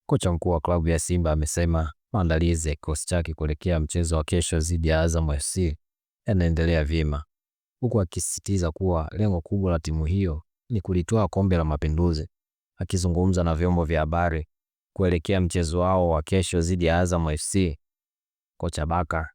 Kocha mkuu wa klabu ya Simba amesema maandalizi ya kikosi chake kuelekea mchezo wa kesho dhidi ya Azam FC yanaendelea vyema, huku akisisitiza kuwa lengo kubwa la timu hiyo ni kulitoa kombe la Mapinduzi. Akizungumza na vyombo vya habari kuelekea mchezo wao wa kesho dhidi ya Azam FC, kocha Baka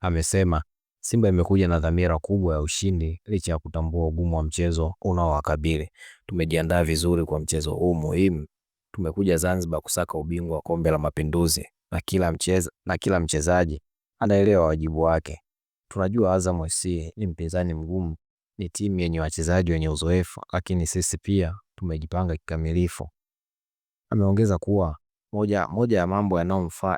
amesema Simba imekuja na dhamira kubwa ya ushindi licha ya kutambua ugumu wa mchezo unaowakabili. Tumejiandaa vizuri kwa mchezo huu muhimu. Tumekuja Zanzibar kusaka ubingwa wa kombe la Mapinduzi na kila mchezaji anaelewa wajibu wake. Tunajua Azam FC ni mpinzani mgumu, ni timu yenye wachezaji wenye uzoefu, lakini sisi pia tumejipanga kikamilifu. Ameongeza kuwa moja ya mambo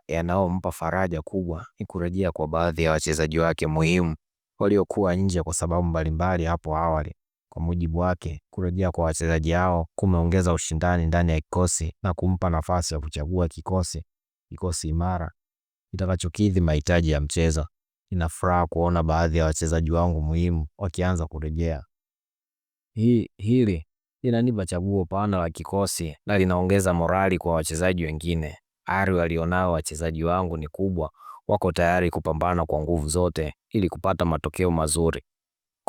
yanayompa faraja kubwa ni kurejea kwa baadhi ya wachezaji wake muhimu waliokuwa nje kwa sababu mbalimbali hapo awali. Kwa mujibu wake, kurejea kwa wachezaji hao kumeongeza ushindani ndani ya kikosi na kumpa nafasi ya kuchagua kikosi imara kitakachokidhi mahitaji ya mchezo. Nina furaha kuona baadhi ya wachezaji wangu muhimu wakianza kurejea. Hili linanipa chaguo pana la kikosi na linaongeza morali kwa wachezaji wengine. Ari walionao wachezaji wangu ni kubwa, wako tayari kupambana kwa nguvu zote ili kupata matokeo mazuri.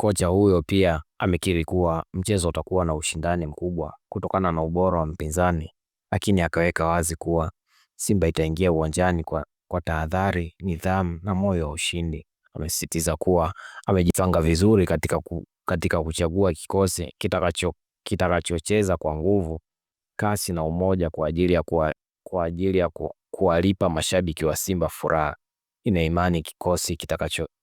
Kocha huyo pia amekiri kuwa mchezo utakuwa na ushindani mkubwa kutokana na ubora wa mpinzani, lakini akaweka wazi kuwa Simba itaingia uwanjani kwa tahadhari, nidhamu na moyo wa ushindi. Amesisitiza kuwa amejipanga vizuri katika kuchagua kikosi kitakachocheza kwa nguvu, kasi na umoja kwa ajili ya kuwalipa mashabiki wa Simba furaha. Ina imani kikosi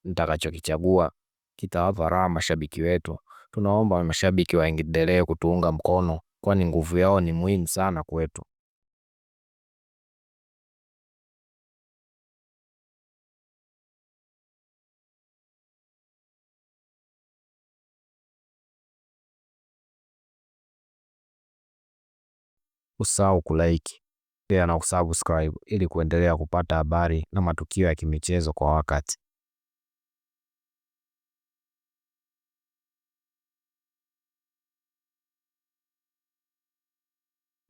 nitakachokichagua kitawapa raha mashabiki wetu. Tunaomba mashabiki waendelee kutuunga mkono, kwani nguvu yao ni muhimu sana kwetu. Usahau kulike pia na kusubscribe ili kuendelea kupata habari na matukio ya kimichezo kwa wakati.